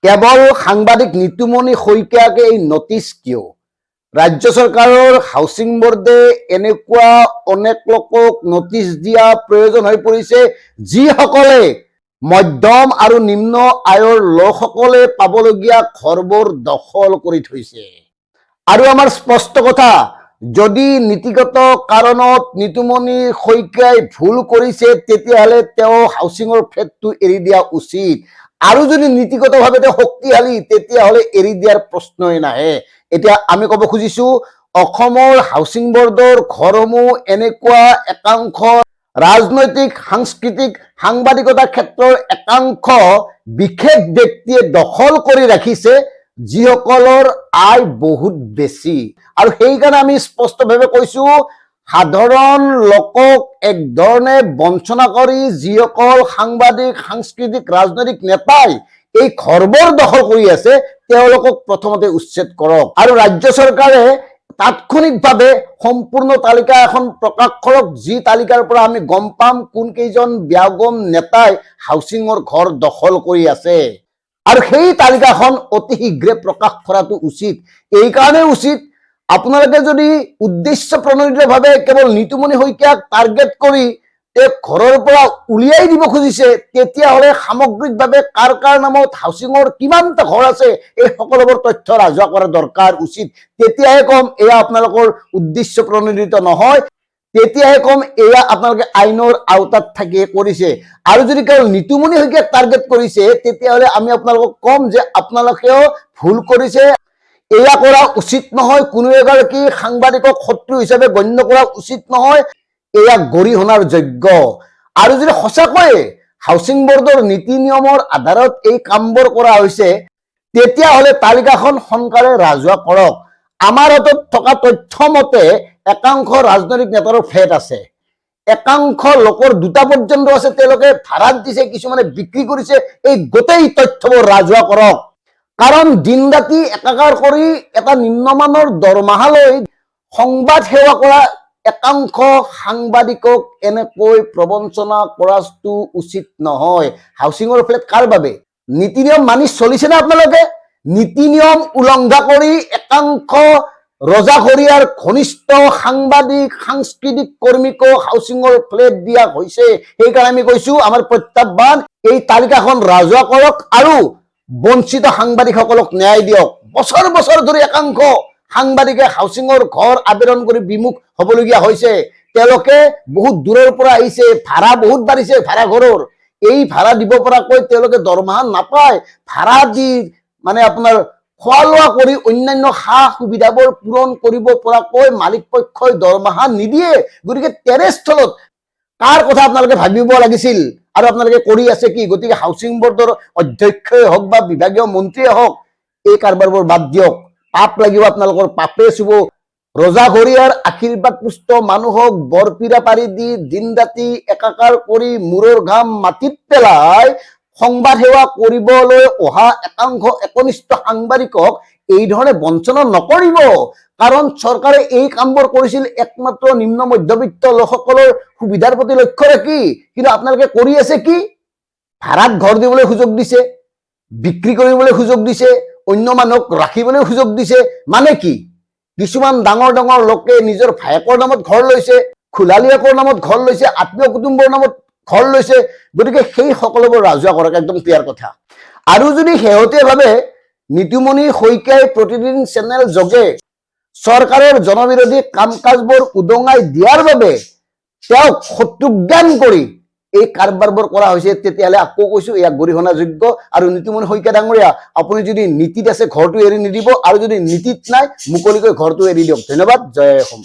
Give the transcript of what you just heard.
কেৱল সাংবাদিক নিতুমণি শইকীয়াকে এই নটিচ কিয়? ৰাজ্য চৰকাৰৰ হাউচিং বোৰ্ডে এনেকুৱা অনেক লোকক নটিচ দিয়া প্ৰয়োজন হৈ পৰিছে যিসকলে মধ্যম আৰু নিম্ন আয়ৰ লোকসকলে পাবলগীয়া ঘৰবোৰ দখল কৰি থৈছে। আৰু আমাৰ স্পষ্ট কথা, যদি নীতিগত কাৰণত নিতুমণি শইকীয়াই ভুল কৰিছে তেতিয়াহ'লে তেওঁ হাউচিঙৰ ফ্লেটটো এৰি দিয়া উচিত। আৰু যদি নীতিগতভাৱে তেওঁ শক্তিশালী তেতিয়াহ'লে এৰি দিয়াৰ প্ৰশ্নই নাহে। এতিয়া আমি ক'ব খুজিছো, অসমৰ হাউচিং বোৰ্ডৰ ঘৰসমূহ এনেকুৱা একাংশ ৰাজনৈতিক, সাংস্কৃতিক, সাংবাদিকতা ক্ষেত্ৰৰ একাংশ বিশেষ ব্যক্তিয়ে দখল কৰি ৰাখিছে যিসকলৰ আয় বহুত বেছি। আৰু সেইকাৰণে আমি স্পষ্টভাৱে কৈছো, সাধাৰণ লোকক একধৰণে বঞ্চনা কৰি যিসকল সাংবাদিক, সাংস্কৃতিক, ৰাজনৈতিক নেতাই এই ঘৰবোৰ দখল কৰি আছে তেওঁলোকক প্ৰথমতে উচ্ছেদ কৰক। আৰু ৰাজ্য চৰকাৰে তাৎক্ষণিকভাৱে সম্পূৰ্ণ তালিকা এখন প্ৰকাশ কৰক, যি তালিকাৰ পৰা আমি গম পাম কোন কেইজন ব্যাগম নেতাই হাউচিঙৰ ঘৰ দখল কৰি আছে। আৰু সেই তালিকাখন অতি শীঘ্ৰে প্ৰকাশ কৰাটো উচিত। এইকাৰণে উচিত, আপোনালোকে যদি উদ্দেশ্য প্ৰণোদিতভাৱে কেৱল নিতুমণি শইকীয়াক টাৰ্গেট কৰি তেওঁক ঘৰৰ পৰা উলিয়াই দিব খুজিছে, তেতিয়াহ'লে সামগ্ৰিকভাৱে কাৰ কাৰ নামত হাউচিঙৰ কিমানটা ঘৰ আছে এই সকলোবোৰ তথ্য ৰাজহুৱা কৰা দৰকাৰ উচিত। তেতিয়াহে কম এয়া আপোনালোকৰ উদ্দেশ্য প্ৰণোদিত নহয়, তেতিয়াহে কম এয়া আপোনালোকে আইনৰ আওতাত থাকিয়ে কৰিছে। আৰু যদি কেৱল নিতুমণি শইকীয়াক টাৰ্গেট কৰিছে তেতিয়াহ'লে আমি আপোনালোকক কম যে আপোনালোকেও ভুল কৰিছে। এয়া কৰা উচিত নহয়, কোনো এগৰাকী সাংবাদিকক শত্ৰু হিচাপে গণ্য কৰা উচিত নহয়, এয়া গৰিহণাৰ যোগ্য। আৰু যদি সঁচাকৈয়ে হাউচিং বোৰ্ডৰ নীতি নিয়মৰ আধাৰত এই কামবোৰ কৰা হৈছে তেতিয়াহ'লে তালিকাখন সোনকালে ৰাজহুৱা কৰক। আমাৰ হাতত থকা তথ্য মতে একাংশ ৰাজনৈতিক নেতাৰ ফ্লেট আছে, একাংশ লোকৰ দুটা পৰ্যন্ত আছে, তেওঁলোকে ভাড়াত দিছে, কিছুমানে বিক্ৰী কৰিছে। এই গোটেই তথ্যবোৰ ৰাজহুৱা কৰক। কাৰণ দিন ৰাতি একাকাৰ কৰি এটা নিম্নমানৰ দৰমহালৈ সংবাদ সেৱা কৰা একাংশ সাংবাদিকক এনেকৈ প্ৰবঞ্চনা কৰাটো উচিত নহয়। হাউচিঙৰ ফ্লেট কাৰ বাবে? নীতি নিয়ম মানি চলিছেনে আপোনালোকে? নীতি নিয়ম উলংঘা কৰি একাংশ ৰজাঘৰীয়াৰ ঘনিষ্ঠ সাংবাদিক, সাংস্কৃতিক কৰ্মীকো হাউচিঙৰ ফ্লেট দিয়া হৈছে। সেইকাৰণে আমি কৈছো, আমাৰ প্ৰত্যাহ্বান, এই তালিকাখন ৰাজহুৱা কৰক আৰু বঞ্চিত সাংবাদিকসকলক ন্যায় দিয়ক। বছৰ বছৰ ধৰি একাংশ সাংবাদিকে হাউচিঙৰ ঘৰ আবেদন কৰি বিমুখ হ'বলগীয়া হৈছে। তেওঁলোকে বহুত দূৰৰ পৰা আহিছে, ভাড়া বহুত বাঢ়িছে ভাড়া ঘৰৰ। এই ভাড়া দিব পৰাকৈ তেওঁলোকে দৰমহা নাপায়। ভাড়া দি মানে আপোনাৰ খোৱা লোৱা কৰি অন্যান্য সা সুবিধাবোৰ পূৰণ কৰিব পৰাকৈ মালিক পক্ষই দৰমহা নিদিয়ে। গতিকে তেনেস্থলত কাৰ কথা আপোনালোকে ভাবিব লাগিছিল আৰু আপোনালোকে কৰি আছে কি? গতিকে হাউচিং বোৰ্ডৰ অধ্যক্ষই হওক বা বিভাগীয় মন্ত্ৰীয়ে হওক, এই কাৰবাৰবোৰ বাদ দিয়ক। পাপ লাগিব আপোনালোকৰ, পাপে চুব। ৰজাঘৰীয়াৰ আশীৰ্বাদ পুষ্ট মানুহক বৰপিৰা পাৰি দি দিন ৰাতি একাকাৰ কৰি মূৰৰ ঘাম মাটিত পেলাই সংবাদ সেৱা কৰিবলৈ অহা একাংশ একনিষ্ঠ সাংবাদিকক এই ধৰণে বঞ্চনা নকৰিব। কাৰণ চৰকাৰে এই কামবোৰ কৰিছিল একমাত্ৰ নিম্ন মধ্যবিত্ত লোকসকলৰ সুবিধাৰ প্ৰতি লক্ষ্য ৰাখি। কিন্তু আপোনালোকে কৰি আছে কি? ভাড়াত ঘৰ দিবলৈ সুযোগ দিছে, বিক্ৰী কৰিবলৈ সুযোগ দিছে, অন্য মানুহক ৰাখিবলৈ সুযোগ দিছে। মানে কি? কিছুমান ডাঙৰ ডাঙৰ লোকে নিজৰ ভায়েকৰ নামত ঘৰ লৈছে, খোলালীয়েকৰ নামত ঘৰ লৈছে, আত্মীয় কুটুম্বৰ নামত ঘৰ লৈছে। গতিকে সেই সকলোবোৰ ৰাজহুৱা কৰক, একদম ক্লিয়াৰ কথা। আৰু যদি শেহতীয়াভাৱে নিতুমণি শইকীয়াই প্ৰতিদিন চেনেল যোগে চৰকাৰৰ জনবিৰোধী কাম কাজবোৰ উদঙাই দিয়াৰ বাবে তেওঁক শত্ৰুজ্ঞান কৰি এই কাৰবাৰবোৰ কৰা হৈছে, তেতিয়াহ'লে আকৌ কৈছো এয়া গৰিহণাযোগ্য। আৰু নিতুমণি শইকীয়া ডাঙৰীয়া, আপুনি যদি নীতিত আছে ঘৰটো এৰি নিদিব, আৰু যদি নীতিত নাই মুকলিকৈ ঘৰটো এৰি দিয়ক। ধন্যবাদ। জয় অসম।